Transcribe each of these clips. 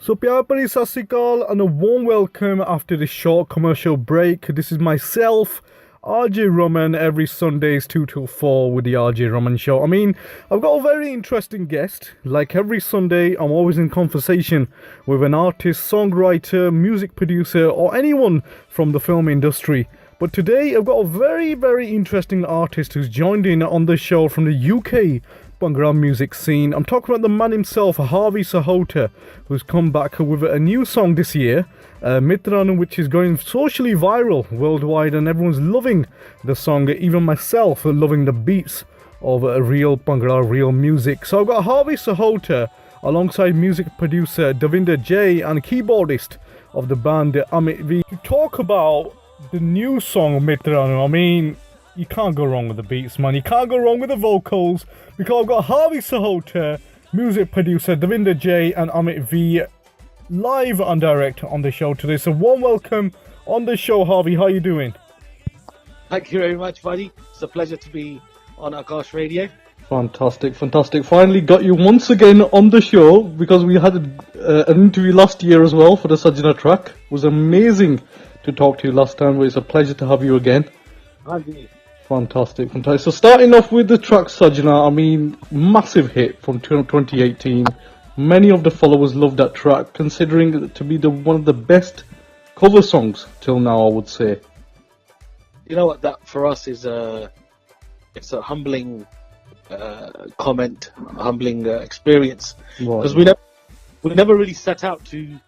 So, pyar bhari sat sri akal and a warm welcome after this short commercial break. This is myself, RJ Raman, every Sundays 2 till 4 with the RJ Raman Show. I mean, I've got a very interesting guest. Like every Sunday, I'm always in conversation with an artist, songwriter, music producer, or anyone from the film industry. But today, I've got a very interesting artist who's joined in on the show from the UK Bhangra music scene. I'm talking about the man himself, Harvey Sahota, who's come back with a new song this year, MItran, which is going socially viral worldwide, and everyone's loving the song. Even myself loving the beats of real Bhangra, real music. So I've got Harvey Sahota alongside music producer Devinder and keyboardist of the band Amit to talk about the new song MItran. I mean, you can't go wrong with the beats, man. You can't go wrong with the vocals, because I've got Harvey Sahota, music producer Devinder and Amit V live and direct on the show today. So warm welcome on the show, Harvey. How you doing? Thank you very much, buddy. It's a pleasure to be on Akash Radio. Fantastic. Finally got you once again on the show, because we had an interview last year as well for the Sajana track. It was amazing to talk to you last time, but it's a pleasure to have you again. Andy. Fantastic. So starting off with the track Sajana, I mean, massive hit from 2018. Many of the followers love that track, considering it to be one of the best cover songs till now, I would say. You know what, that for us is it's a humbling comment, a humbling experience, because we never really set out to,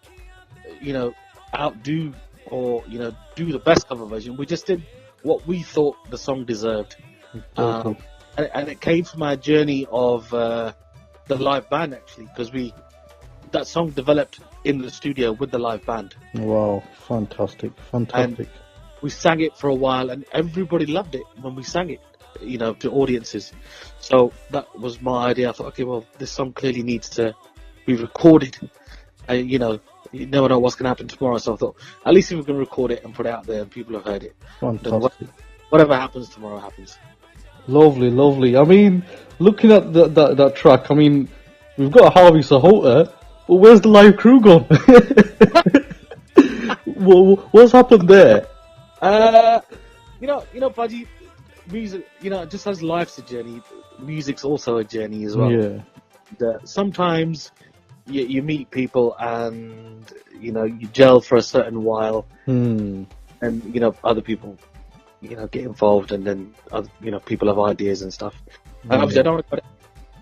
outdo or do the best cover version. We just did what we thought the song deserved, and it came from our journey of the live band, actually, because that song developed in the studio with the live band. Wow, fantastic. And we sang it for a while, and everybody loved it when we sang it, to audiences. So that was my idea. I thought, okay, well, this song clearly needs to be recorded, and you never know what's going to happen tomorrow. So I thought, at least if we can record it and put it out there and people have heard it, fantastic. Whatever happens tomorrow happens. Lovely. I mean, looking at that track, I mean, we've got Harvey Sahota, but where's the live crew gone? What's happened there? Buddy, music, just as life's a journey, music's also a journey as well. Yeah. Sometimes you meet people and you gel for a certain while, and other people get involved, and then other, people have ideas and stuff. And obviously I don't want to go down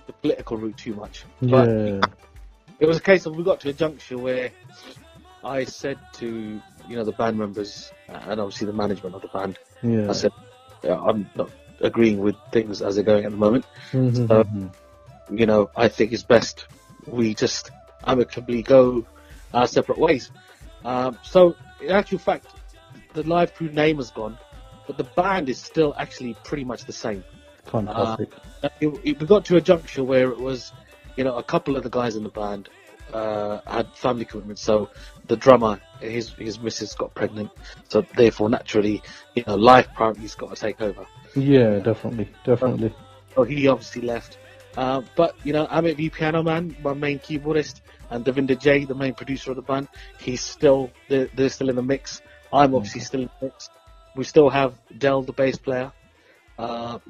the political route too much, but it was a case of we got to a juncture where I said to the band members and obviously the management of the band, I said, I'm not agreeing with things as they're going at the moment. So, I think it's best we just amicably go our separate ways. So in actual fact, the live crew name has gone, but the band is still actually pretty much the same. Fantastic. We got to a juncture where it was, a couple of the guys in the band had family commitments. So the drummer, his missus got pregnant, so therefore naturally, life priorities got to take over. Yeah, definitely. So he obviously left. But Amit V, piano man, my main keyboardist, and Devinder the main producer of the band, they're still in the mix. I'm obviously still in the mix. We still have Del, the bass player, and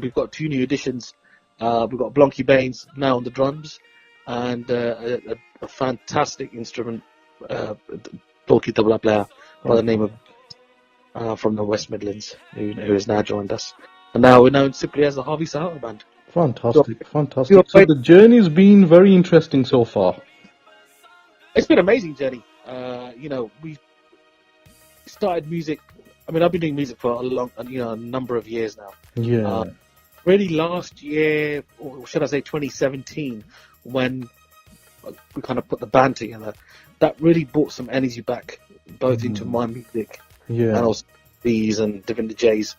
we've got two new additions. We've got Blonky Baines now on the drums, and a fantastic instrument, Blonky tabla player by the name of from the West Midlands, who has now joined us, and now we're known simply as the Harvey Sahota Band. Fantastic. So the journey's been very interesting so far. It's been an amazing journey. We started music. I mean, I've been doing music for a number of years now. Yeah. Really, last year, or should I say 2017, when we kind of put the band together, that really brought some energy back, both into my music and also B's and Devinder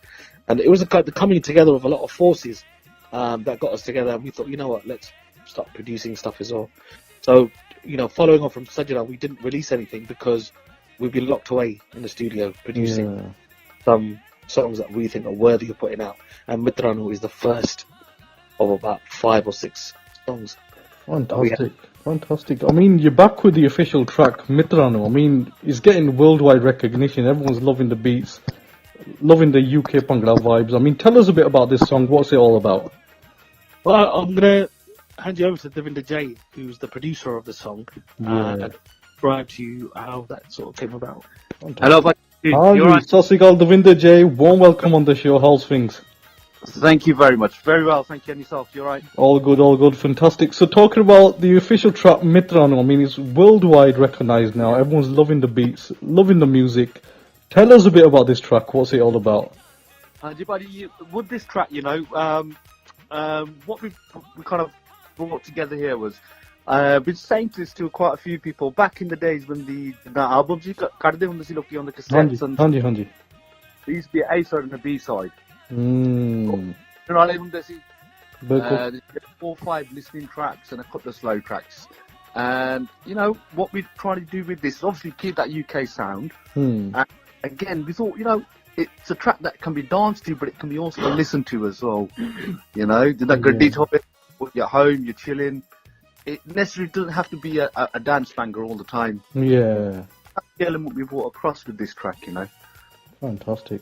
and it was the coming together of a lot of forces that got us together, and we thought, let's start producing stuff as well. So, following on from Sajana, we didn't release anything because we've been locked away in the studio producing some songs that we think are worthy of putting out. And MItran is the first of about 5 or 6 songs. Fantastic, fantastic. I mean, you're back with the official track, MItran. I mean, it's getting worldwide recognition. Everyone's loving the beats, loving the UK Bhangra vibes. I mean, tell us a bit about this song. What's it all about? Well, I'm going to hand you over to Devinder J, who's the producer of the song, and describe to you how that sort of came about. Fantastic. Hello, buddy. Hi, You all right? Sasikal, Devinder J. Warm welcome on the show. How's things? Thank you very much. Very well, thank you. And yourself, you alright? All good, fantastic. So talking about the official track MItran, I mean, it's worldwide recognized now. Everyone's loving the beats, loving the music. Tell us a bit about this track. What's it all about? With this track, what we kind of brought together here was, been saying this to quite a few people back in the days when the albums you got on the cassettes and Hanji. there used to be an A side and a B side. Mm. There's Bilkul. 4 or 5 listening tracks and a couple of slow tracks. And what we're trying to do with this is obviously keep that UK sound. And again, we thought, it's a track that can be danced to, but it can be also listened to as well. That good detail bit. You're at home, you're chilling. It necessarily doesn't have to be a dance banger all the time. Yeah. That's the element we brought across with this track, Fantastic.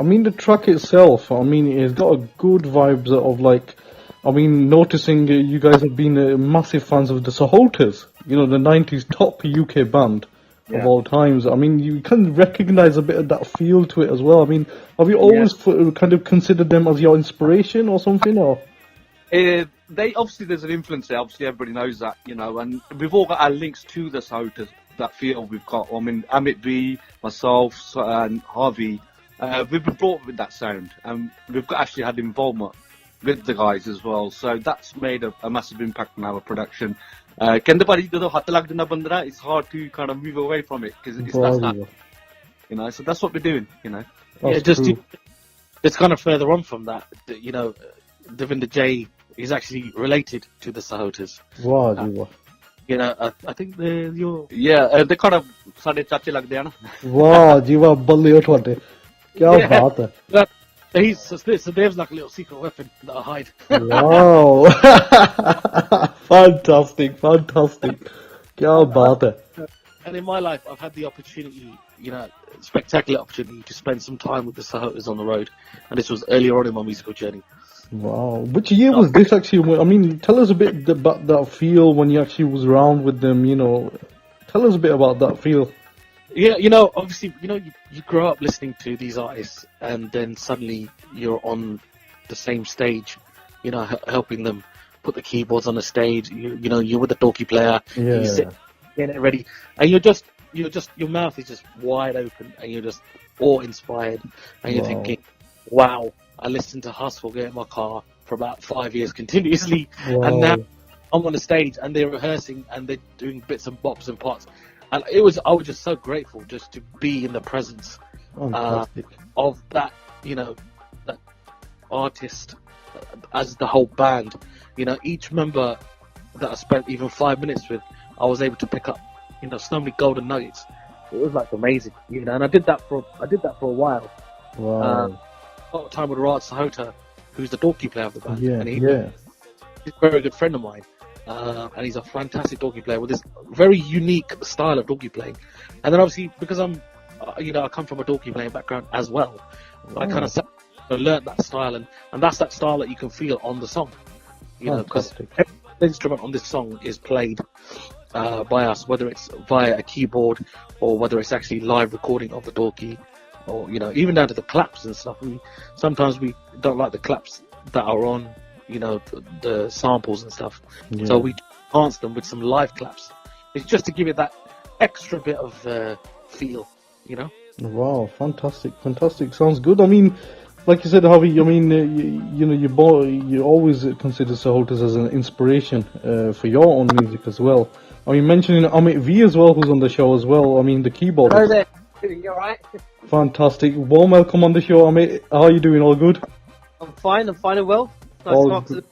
I mean, the track itself, I mean, it's got a good vibes of noticing you guys have been massive fans of the Sahotas, the 90s top UK band of all times. I mean, you can recognize a bit of that feel to it as well. I mean, have you always kind of considered them as your inspiration or something, or? They obviously, there's an influence there. Obviously, everybody knows that, and we've all got our links to the Sahotas. That feel we've got. I mean, Amit B, myself, and Harvey, we've been brought up with that sound, and we've actually had involvement with the guys as well. So that's made a massive impact on our production. It's hard to kind of move away from it because it's that, So that's what we're doing, It's kind of further on from that. Devinder J is actually related to the Sahotas. Wow, I think they're your... they kind of साढ़े चाचे लगते हैं ना. वाह जी वाह बल्ले उठवाते क्या बात है. Sadev's like a little secret weapon that I hide. Wow. Fantastic. क्या बात है. And in my life, I've had the opportunity, spectacular opportunity to spend some time with the Sahotas on the road. And this was earlier on in my musical journey. Wow. Which year was this actually? I mean, tell us a bit about that feel when you actually was around with them, Tell us a bit about that feel. Yeah, obviously, you grow up listening to these artists and then suddenly you're on the same stage, helping them put the keyboards on the stage. You're with the talkie player. Yeah. You sit, getting it ready. And your mouth is just wide open and you're just awe-inspired. And you're thinking, wow. I listened to Hustle get in my car for about 5 years continuously, and now I'm on the stage and they're rehearsing and they're doing bits and bops and parts, and I was just so grateful just to be in the presence of that, that artist as the whole band. Each member that I spent even 5 minutes with, I was able to pick up, so many golden nuggets. It was like amazing, and I did that for a while. Wow. A lot of time with RJ Sahota, who's the doorkey player of the band. Yeah, and he's a very good friend of mine. And he's a fantastic doorkey player with this very unique style of doorkey playing. And then obviously, because I come from a doorkey playing background as well, I kind of learned that style, and that's that style that you can feel on the song. Because every instrument on this song is played by us, whether it's via a keyboard or whether it's actually live recording of the doorkey. Or, even down to the claps and stuff. I mean, sometimes we don't like the claps that are on, the samples and stuff. Yeah. So we enhance them with some live claps. It's just to give it that extra bit of feel, Wow, fantastic. Sounds good. I mean, like you said, Harvey, I mean, you always consider Sahotas as an inspiration for your own music as well. I mean, mentioning Amit V as well, who's on the show as well. I mean, the keyboardist. Hello there. You alright? Fantastic. Warm welcome on the show, Amit. How are you doing? All good? I'm fine and well. Nice All to talk to good.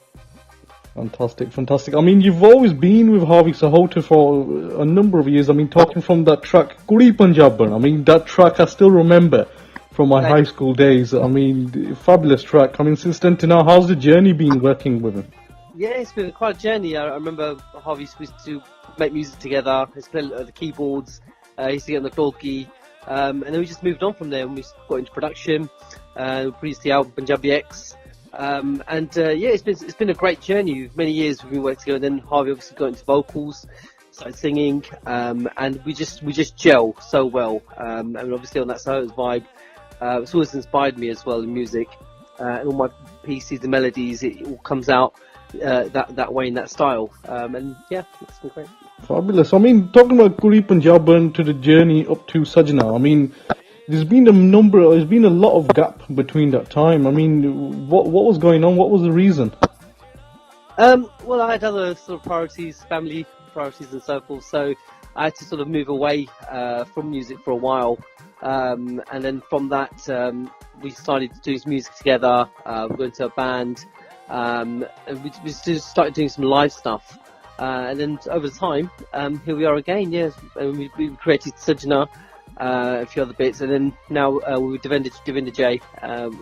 Fantastic. I mean, you've always been with Harvey Sahota for a number of years. I mean, talking from that track, Kudi Panjaban. I mean, that track I still remember from my high school days. I mean, fabulous track. I mean, since then to now, how's the journey been working with him? Yeah, it's been quite a journey. I remember Harvey used to make music together. He used to play the keyboards. He used to get on the talkie. And then we just moved on from there and we got into production. We produced the album Punjabi X. Yeah, it's been a great journey. Many years we've been working together. And then Harvey obviously got into vocals, started singing, and we just gel so well. And obviously on that Sahota's vibe, it's always inspired me as well in music. And all my pieces, the melodies, it all comes out that way in that style. And yeah, it's been great. Fabulous. I mean, talking about Kudi Panjaban to the journey up to Sajana, I mean, there's been a lot of gap between that time. I mean, what was going on? What was the reason? Well, I had other sort of priorities, family priorities and so forth, so I had to sort of move away from music for a while. And then from that, we started doing some music together, we went to a band, and we just started doing some live stuff. And then over time, here we are again, yes. We created Sajana, a few other bits, and then now we're Devinder J,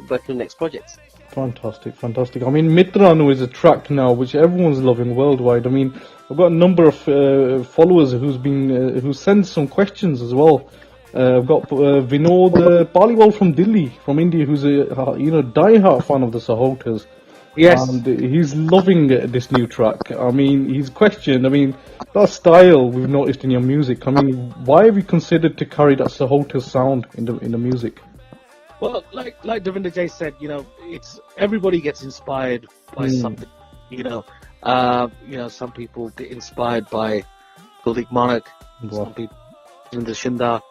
working on the next project. Fantastic. I mean, MItran is a track now which everyone's loving worldwide. I mean, I've got a number of followers who sent some questions as well. I've got Vinod Paliwal from Delhi, from India, who's a die-hard fan of the Sahotas. Yes. And he's loving this new track. I mean, he's questioned, that style we've noticed in your music. I mean, why have you considered to carry that Sahota sound in the music? Well, like Devinder J said, it's everybody gets inspired by something. Some people get inspired by Kudi Panjaban, some people in the Shinda,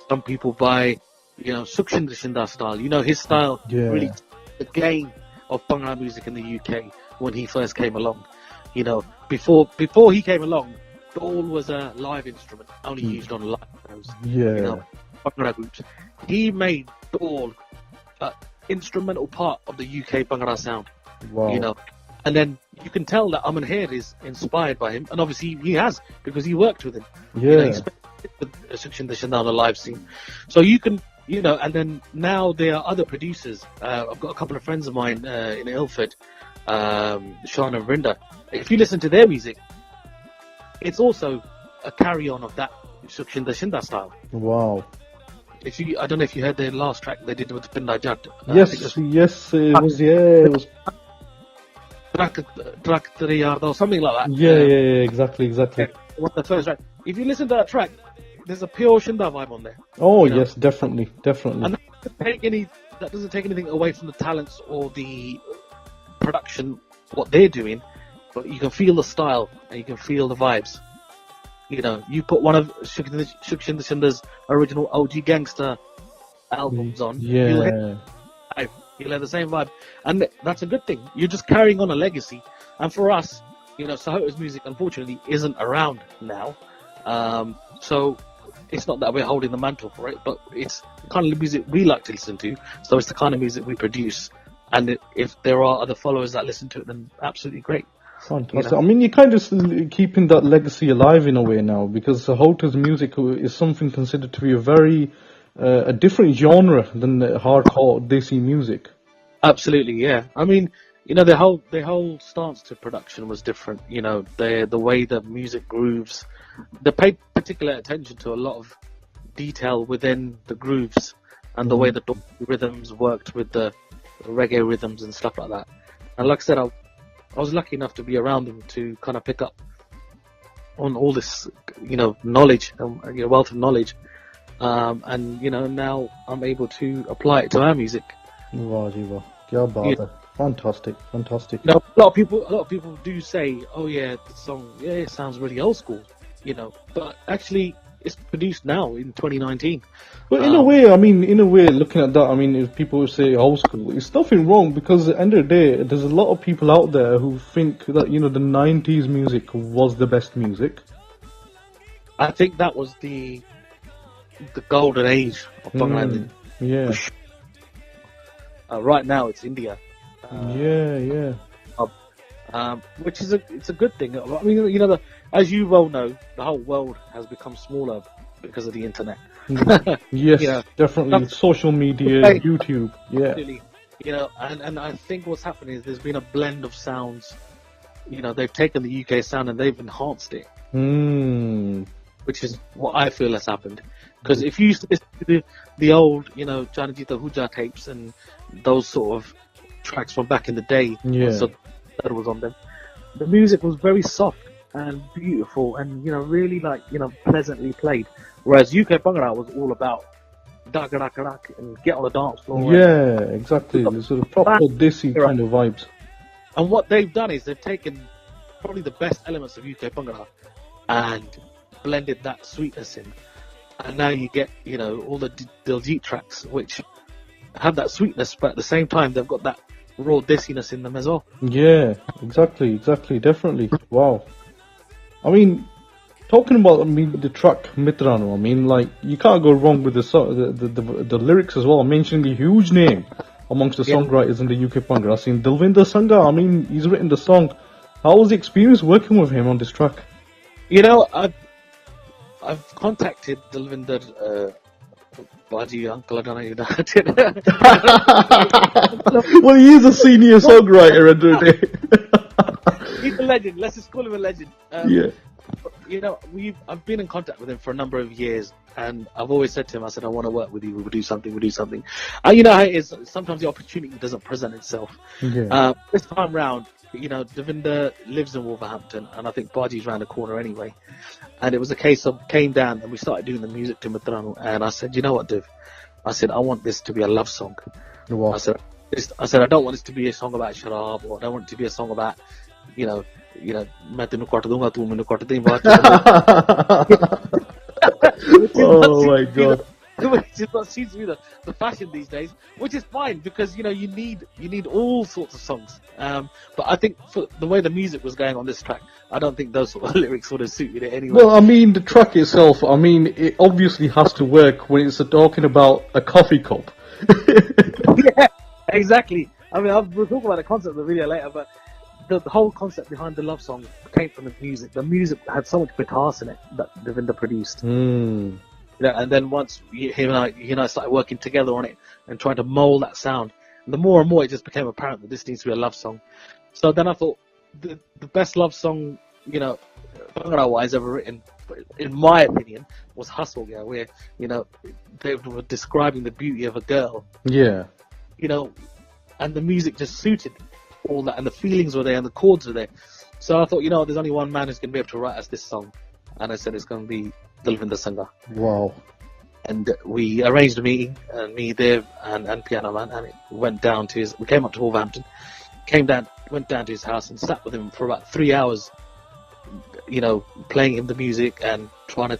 some people by Sukshinder Shinda style. His style really the game of Bhangra music in the UK when he first came along. Before he came along, Dol was a live instrument only used on live shows. Bhangra groups. He made Dol an instrumental part of the UK Bhangra sound. Wow. And then you can tell that Aman Khair is inspired by him, and obviously he has because he worked with him. He's with Sukshinder Shinda on the live scene, so you can. And then now there are other producers. I've got a couple of friends of mine in Ilford, Sean and Vrinda. If you listen to their music, it's also a carry-on of that Sukshinder Shinda style. Wow. I don't know if you heard their last track they did with Pinda Jat. Yes, it was Track 3 or something like that. Yeah, exactly. The first track. If you listen to that track, there's a pure Shinda vibe on there. Oh yes, definitely. And that doesn't take anything away from the talents or the production, what they're doing, but you can feel the style and you can feel the vibes. You put one of Sukshinder Shinda's original OG Gangster albums on, you'll have the same vibe, and that's a good thing. You're just carrying on a legacy, and for us, Sahota's music unfortunately isn't around now, so it's not that we're holding the mantle for it, but it's the kind of music we like to listen to, so it's the kind of music we produce, and if there are other followers that listen to it, then absolutely great. Fantastic. You're kind of keeping that legacy alive in a way now, because Sahota's music is something considered to be a different genre than the hardcore Desi music. Absolutely, yeah. Their whole stance to production was different. The way the music grooves, they paid particular attention to a lot of detail within the grooves and the way the rhythms worked with the reggae rhythms and stuff like that. And like I said, I was lucky enough to be around them to kind of pick up on all this, knowledge, wealth of knowledge. And now I'm able to apply it to our music. Fantastic. Now, a lot of people do say, "Oh yeah, the song, it sounds really old school," but actually it's produced now in 2019. But in a way, looking at that, if people say old school, it's nothing wrong, because at the end of the day, there's a lot of people out there who think that the 90s music was the best music. I think that was the golden age of Bangladesh. Yeah. Right now, it's India. Which is it's a good thing. As you well know, the whole world has become smaller because of the internet. Yes, definitely. Social media, YouTube. Yeah. Absolutely. And I think what's happening is there's been a blend of sounds you know, they've taken the UK sound and they've enhanced it, which is what I feel has happened. Because if you used to listen to the old, you know, Janajita Huja tapes and those sort of tracks from back in the day, so that was on them, the music was very soft and beautiful and, you know, really like, you know, pleasantly played. Whereas UK Bhangra was all about dak dak dak and get on the dance floor. Yeah, exactly. The sort of proper desi kind of vibes. And what they've done is they've taken probably the best elements of UK Bhangra and blended that sweetness in. And now you get, you know, all the Diljit tracks which have that sweetness, but at the same time they've got that raw desiness in them as well. Yeah, exactly, definitely. Wow. I mean, talking about, I mean, the track MItran, I mean, like, you can't go wrong with the lyrics as well. Mentioning a huge name amongst the songwriters in the UK Bhangra. I've seen Devinder Sangha. I mean, he's written the song. How was the experience working with him on this track? You know, I've contacted Devinder, Baji uncle, I don't know you that. Well, he is a senior songwriter at the day. He's a legend. Let's just call him a legend. Yeah. You know, I've been in contact with him for a number of years, and I've always said to him, I said, I want to work with you. We'll do something. And you know how it is. Sometimes the opportunity doesn't present itself. Yeah. This time round, you know, Devinder lives in Wolverhampton, and I think Baji's round the corner anyway. And it was a case of came down and we started doing the music to MItran, and I said, you know what, Dev? I said, I want this to be a love song. Wow. I said, I don't want this to be a song about sharab, or I don't want it to be a song about, you know, मैं तेनू cut दूंगा तू मैनू cut दें बात. Oh my god. Which is what seems to be the fashion these days, which is fine because, you know, you need all sorts of songs. But I think for the way the music was going on this track, I don't think those sort of lyrics would have suited it anyway. Well, I mean, the track itself, I mean, it obviously has to work when it's talking about a coffee cup. Yeah, exactly. I mean, we'll talk about the concept of the video later, but the whole concept behind the love song came from the music. The music had so much guitars in it that Devinder produced. Yeah, and then once him and I started working together on it and trying to mold that sound, and the more and more it just became apparent that this needs to be a love song. So then I thought the best love song, you know, Bhangra-wise ever written, in my opinion, was Hustle, yeah, where, you know, they were describing the beauty of a girl. Yeah. You know, and the music just suited all that, and the feelings were there, and the chords were there. So I thought, you know, there's only one man who's going to be able to write us this song, and I said it's going to be Devinder Sangha. Wow. And we arranged a meeting, and me, Dev, and Piano Man, and it went down to we came up to Wolverhampton, went down to his house and sat with him for about 3 hours, you know, playing him the music and trying to,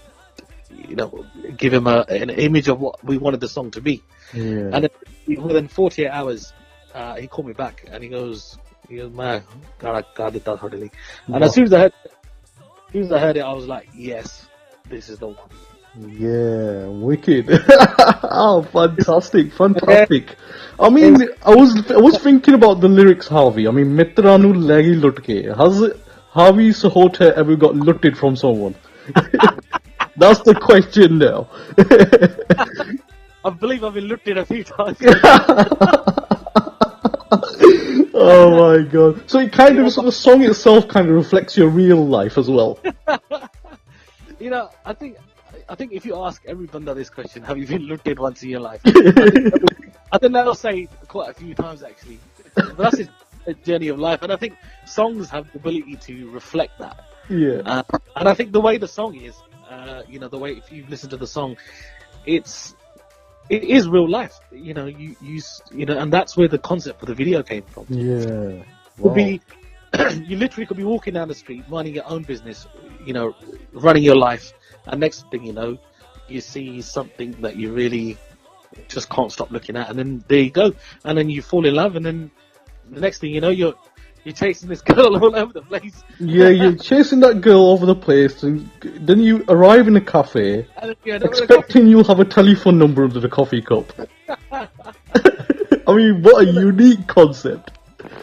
you know, give him an image of what we wanted the song to be. Yeah. And then within 48 hours, he called me back and he goes, "Man, God, totally." And as soon as I heard it, I was like, yes, this is the one. Yeah, wicked. Oh, fantastic. I mean, I was thinking about the lyrics, Harvey. I mean, Mitranu lagi lutke. Has Harvey Sahota ever got looted from someone? That's the question now. I believe I've been looted a few times. Oh my god. So it kind of, the song itself kind of reflects your real life as well. You know, I think if you ask every banda this question, have you been looted once in your life? I think they'll say quite a few times actually. But that's a journey of life, and I think songs have the ability to reflect that. Yeah. And I think the way the song is, you know, the way if you listen to the song, it is real life. You know, you know, and that's where the concept for the video came from. Yeah. Could be, you literally could be walking down the street, minding your own business, you know, running your life, and next thing you know, you see something that you really just can't stop looking at, and then there you go, and then you fall in love, and then the next thing you know, you're chasing this girl all over the place. Yeah, you're chasing that girl over the place, and then you arrive in a cafe, expecting you'll have a telephone number under the coffee cup. I mean, what a unique concept.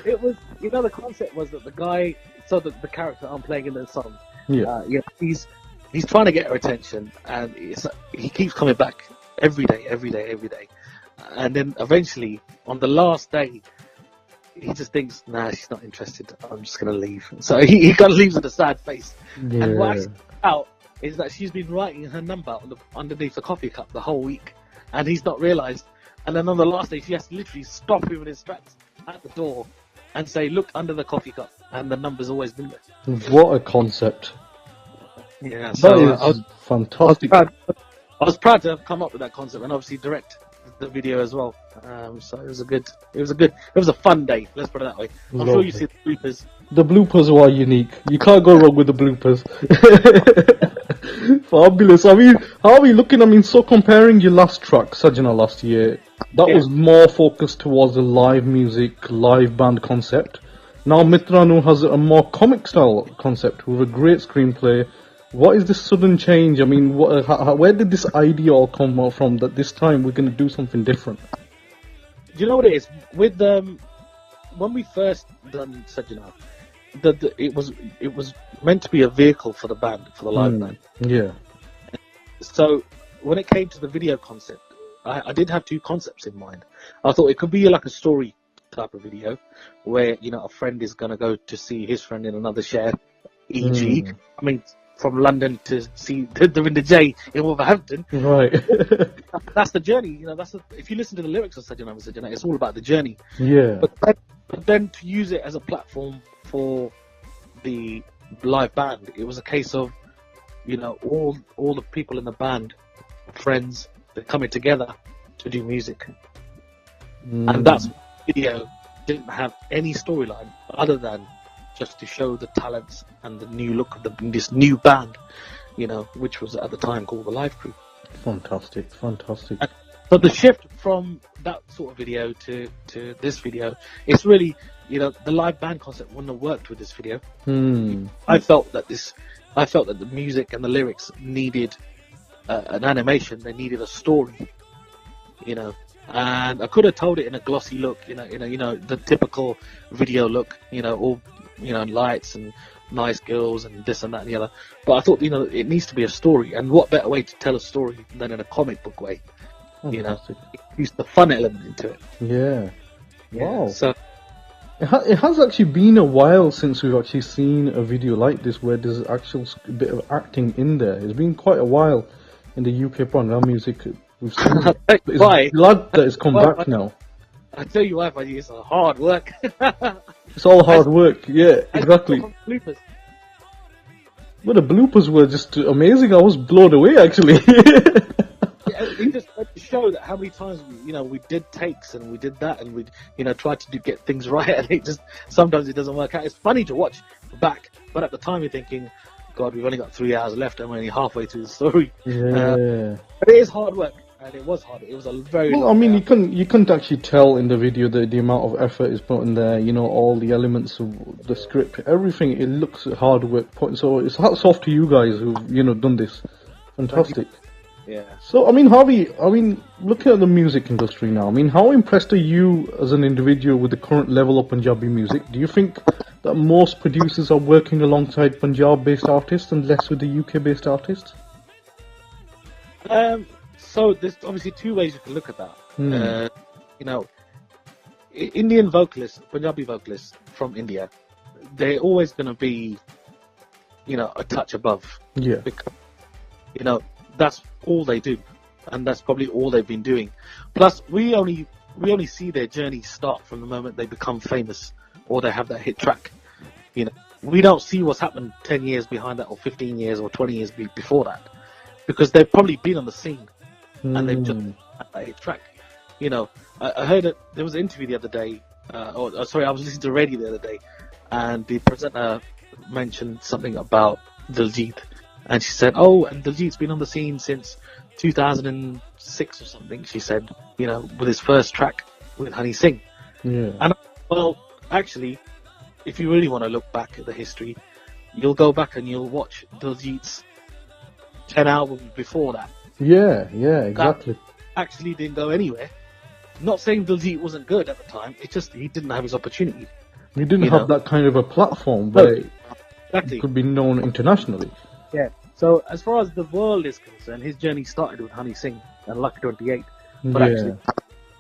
It was, you know, the concept was that the guy, so that the character I'm playing in the song, you know, he's trying to get her attention, and he keeps coming back every day, and then eventually on the last day, he just thinks, nah, she's not interested. I'm just gonna leave. So he kind of leaves with a sad face. Yeah. And what I found out is that she's been writing her number underneath the coffee cup the whole week, and he's not realised. And then on the last day, she has to literally stop him in his tracks at the door and say, "Look under the coffee cup," and the number's always been there. What a concept! Yeah, so That is fantastic. I was proud to have come up with that concept and obviously direct the video as well. So it was a fun day. Let's put it that way. I'm sure you see the bloopers. The bloopers were unique. You can't go wrong with the bloopers. Fabulous. I mean, how are we looking? I mean, so comparing your last track, Sajana, last year, that was more focused towards the live music, live band concept. Now MItran has a more comic style concept with a great screenplay. What is this sudden change? I mean, where did this idea all come from that this time we're going to do something different? Do you know what it is? With when we first done Sajana, it was meant to be a vehicle for the band, for the live band. Yeah. So when it came to the video concept, I did have two concepts in mind. I thought it could be like a story type of video where, you know, a friend is going to go to see his friend in another share, e.g. I mean, from London to see Devinder J in Wolverhampton. Right. That's the journey, you know. If you listen to the lyrics of Sajana, it's all about the journey. Yeah. But then to use it as a platform for the live band, it was a case of, you know, all the people in the band, friends, they're coming together to do music. And that's video didn't have any storyline other than just to show the talents and the new look of this new band, you know, which was at the time called the Live Crew. Fantastic. But the shift from that sort of video to this video, it's really, you know, the live band concept wouldn't have worked with this video. I felt that the music and the lyrics needed an animation. They needed a story, you know. And I could have told it in a glossy look, you know, the typical video look, you know, all, you know, lights and nice girls and this and that and the other. But I thought, you know, it needs to be a story, and what better way to tell a story than in a comic book way? Fantastic. You know, use the fun element into it. Yeah. Wow. So it has actually been a while since we've actually seen a video like this where there's actual bit of acting in there. It's been quite a while in the UK program music. We've seen it. Why? Glad that it's come back now. I tell you why, buddy, it's hard work. It's all hard work. Yeah, exactly. Bloopers. But the bloopers were just amazing. I was blown away, actually. It just went to show that how many times we did takes and we did that and we tried to get things right, and it just sometimes it doesn't work out. It's funny to watch back, but at the time you're thinking, God, we've only got 3 hours left and we're only halfway through the story. Yeah. But it is hard work, and it was hard. It was a very well. I mean, you couldn't actually tell in the video the amount of effort is put in there. You know, all the elements of the script, everything. It looks hard work put. So it's hats off to you guys who've done this. Fantastic. Yeah. So, I mean, Harvey, looking at the music industry now, I mean, how impressed are you as an individual with the current level of Punjabi music? Do you think that most producers are working alongside Punjab-based artists and less with the UK-based artists? So there's obviously two ways you can look at that. Indian vocalists, Punjabi vocalists from India, they're always going to be, a touch above. Yeah. Because, that's all they do, and that's probably all they've been doing. Plus, we only see their journey start from the moment they become famous or they have that hit track. We don't see what's happened 10 years behind that, or 15 years, or 20 years before that, because they've probably been on the scene and they've just had that hit track. I heard it. There was an interview the other day. I was listening to radio the other day, and the presenter mentioned something about Diljit. And she said, and Diljit's been on the scene since 2006 or something, she said, with his first track with Honey Singh. Yeah. And, well, actually, if you really want to look back at the history, you'll go back and you'll watch Diljit's 10 albums before that. Yeah, exactly. That actually didn't go anywhere. Not saying Diljit wasn't good at the time, it's just he didn't have his opportunity. He didn't have that kind of a platform where it could be known internationally. Yeah. So as far as the world is concerned, his journey started with Honey Singh and Lucky 28. But actually,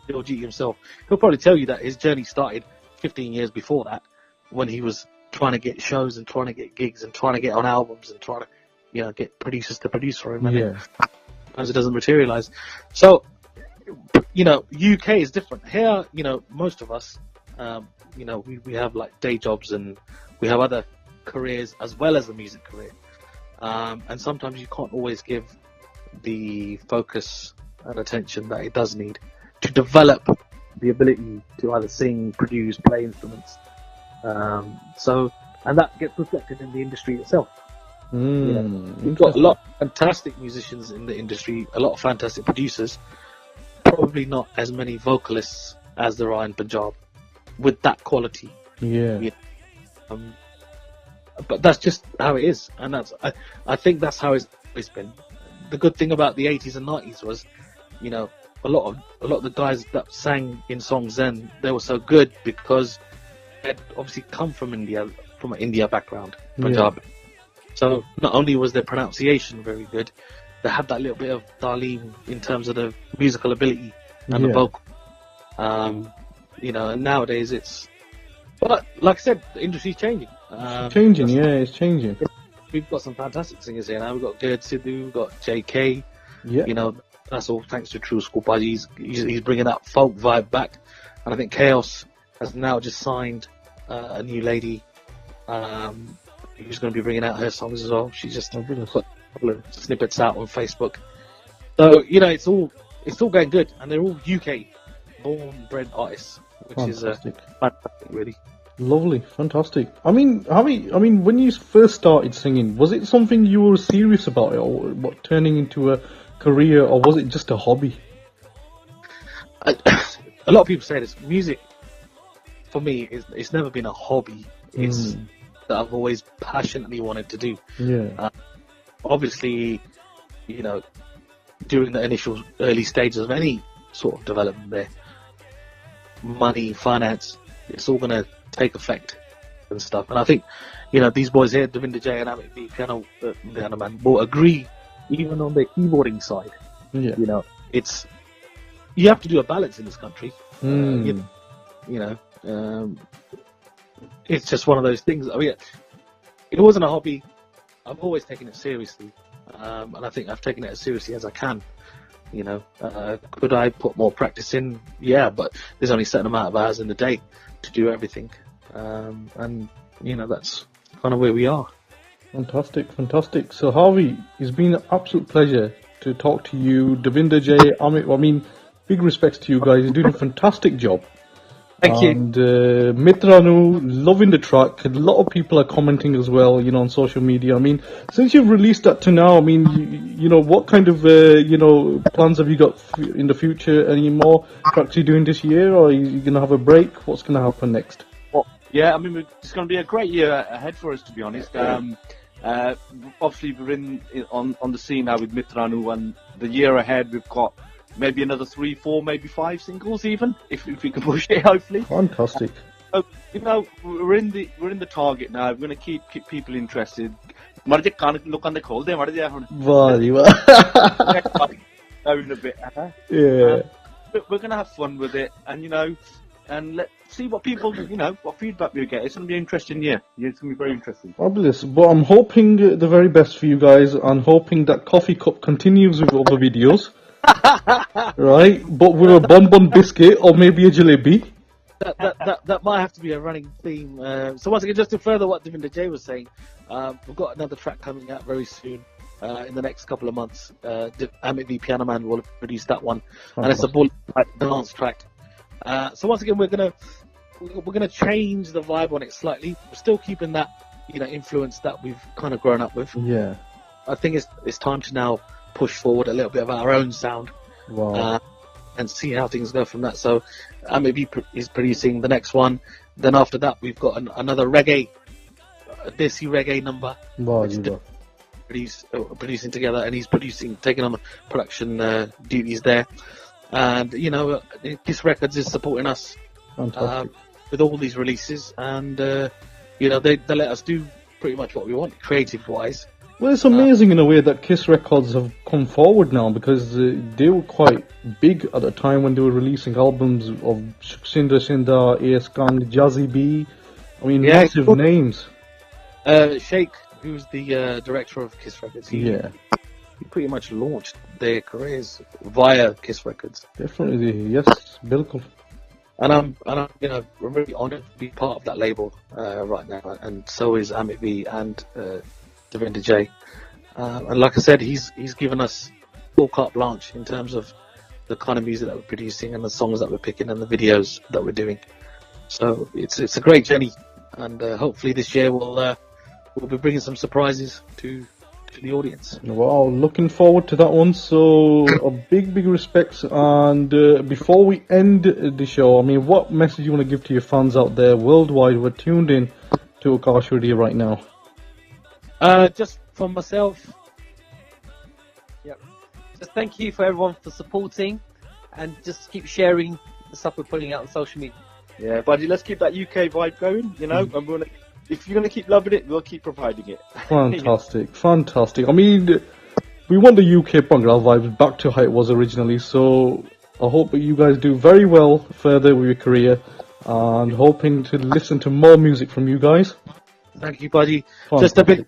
Diljit himself, he'll probably tell you that his journey started 15 years before that, when he was trying to get shows and trying to get gigs and trying to get on albums and trying to, you know, get producers to produce for him. And sometimes it doesn't materialize. So, you know, UK is different. Here, you know, most of us, you know, we have like day jobs and we have other careers as well as the music career. And sometimes you can't always give the focus and attention that it does need to develop the ability to either sing, produce, play instruments. And that gets reflected in the industry itself. You know, we've got a lot of fantastic musicians in the industry, a lot of fantastic producers, probably not as many vocalists as there are in Punjab with that quality. You know, but that's just how it is, and I think that's how it's always been. The good thing about the 80s and 90s was, you know, a lot of the guys that sang in songs then, they were so good because they'd obviously come from India, from an India background, Punjab. So not only was their pronunciation very good, they had that little bit of Darleen in terms of the musical ability and the vocal. You know, and nowadays it's, but like I said, the industry's changing. It's changing. We've got some fantastic singers here now. We've got Gerd Sidhu, we've got JK. You know, that's all thanks to True School Buddy. He's bringing that folk vibe back. And I think Chaos has now just signed a new lady who's going to be bringing out her songs as well. She's just put a couple of snippets out on Facebook. So, you know, it's all going good. And they're all UK born, bred artists, which is fantastic, really. Lovely, fantastic. I mean, when you first started singing, was it something you were serious about, or what, turning into a career, or was it just a hobby? A lot of people say this. Music, for me, it's never been a hobby. It's that I've always passionately wanted to do. Obviously, you know, during the initial early stages of any sort of development, there, money, finance, it's all going to take effect and stuff. And I think, you know, these boys here, Devinder J and Amit Piano Man, will agree, even on their keyboarding side. You know, you have to do a balance in this country. You know, it's just one of those things. I mean, it wasn't a hobby. I've always taken it seriously, and I think I've taken it as seriously as I can. You know, could I put more practice in? Yeah, but there's only a certain amount of hours in the day to do everything, and you know, that's kind of where we are. Fantastic. So Harvey, it's been an absolute pleasure to talk to you. Devinder J, Amit, I mean, big respects to you guys. You're doing a fantastic job. Thank you. And MItran, loving the track. A lot of people are commenting as well, you know, on social media. I mean, since you've released that to now, I mean, you know, what kind of, you know, plans have you got in the future? Any more tracks you're doing this year, or are you going to have a break? What's going to happen next? Well, yeah, I mean, it's going to be a great year ahead for us, to be honest. Obviously, we're on the scene now with MItran, and the year ahead we've got maybe another 3, 4, maybe 5 singles even, if we can push it, hopefully. Fantastic. You know, we're in the target now. We're going to keep people interested. Look on the cold there, having a bit. We're going to have fun with it, and you know, and let's see what people, you know, what feedback we get. It's going to be an interesting year. It's going to be very interesting. Fabulous. But I'm hoping the very best for you guys. I'm hoping that Coffee Cup continues with other videos. Right, but with a bonbon biscuit or maybe a jalebi. That might have to be a running theme. So once again, just to further what Devinder J was saying, we've got another track coming out very soon, in the next couple of months. Amit Piano Man will produce that one, and it's a bullet dance track. So once again, we're gonna change the vibe on it slightly. We're still keeping that, you know, influence that we've kind of grown up with. Yeah, I think it's time to now push forward a little bit of our own sound. Wow. And see how things go from that. So Amit is producing the next one. Then after that, we've got another reggae, Desi reggae number. Wow, producing together, and he's taking on the production duties there. And you know, Kiss Records is supporting us with all these releases, and you know, they let us do pretty much what we want, creative wise. Well, it's amazing in a way that Kiss Records have come forward now, because they were quite big at the time when they were releasing albums of Sindar Sindar, A.S. Khan, Jazzy B. I mean, massive names. Sheikh, who's the director of Kiss Records, he pretty much launched their careers via Kiss Records. Definitely, yes, Bilkul. And I'm really honoured to be part of that label right now, and so is Amit V and Devinder J. And like I said, he's given us full carte blanche in terms of the kind of music that we're producing and the songs that we're picking and the videos that we're doing. So it's a great journey, and hopefully this year we'll be bringing some surprises to the audience. Wow, looking forward to that one. So a big respects. And before we end the show, I mean, what message you want to give to your fans out there worldwide who are tuned in to Akash Radio right now? Just from myself, just thank you for everyone for supporting, and just keep sharing the stuff we're putting out on social media. Yeah, buddy, let's keep that UK vibe going, you know, and if you're going to keep loving it, we'll keep providing it. Fantastic, fantastic. I mean, we want the UK Bhangra vibes back to how it was originally, so I hope that you guys do very well further with your career, and hoping to listen to more music from you guys. Thank you, buddy. Fantastic.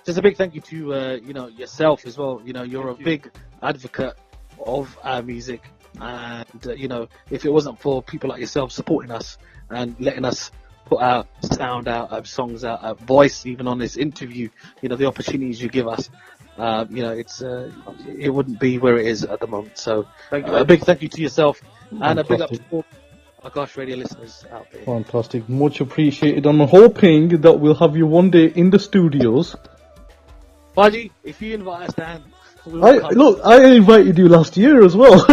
Just a big thank you to yourself as well. You know, you're a big advocate of our music, and if it wasn't for people like yourself supporting us and letting us put our sound out, our songs out, our voice even on this interview, the opportunities you give us, it wouldn't be where it is at the moment. So a big thank you to yourself, and a big up to all Akash Radio listeners out there. Fantastic, much appreciated. I'm hoping that we'll have you one day in the studios. Buddy, if you invite us down, I invited you last year as well.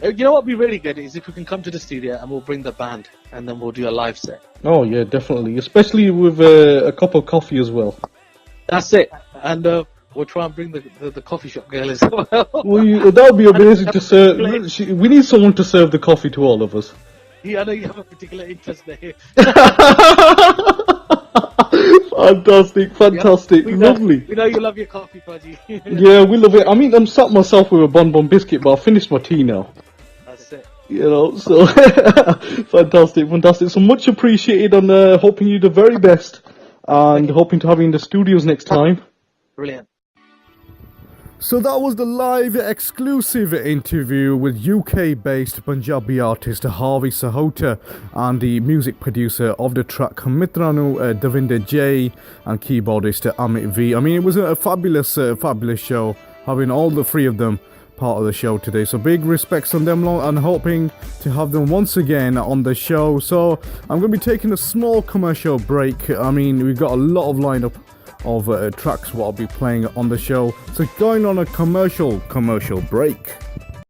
You know what would be really good is if we can come to the studio and we'll bring the band and then we'll do a live set. Oh yeah, definitely, especially with a cup of coffee as well. That's it, and we'll try and bring the coffee shop girl as well. That would be amazing to serve. We need someone to serve the coffee to all of us. Yeah, I know you have a particular interest there. Fantastic, lovely. We know you love your coffee, buddy. Yeah, we love it. I mean, I'm sat myself with a bon biscuit, but I finished my tea now. That's it. So fantastic. So much appreciated, and hoping you the very best, and hoping to have you in the studios next time. Brilliant. So that was the live exclusive interview with UK-based Punjabi artist Harvey Sahota and the music producer of the track MItran, Devinder J, and keyboardist Amit V. I mean, it was a fabulous show, having all the three of them part of the show today. So big respects on them, and hoping to have them once again on the show. So I'm going to be taking a small commercial break. I mean, we've got a lot of lineup of tracks what I'll be playing on the show. So going on a commercial break.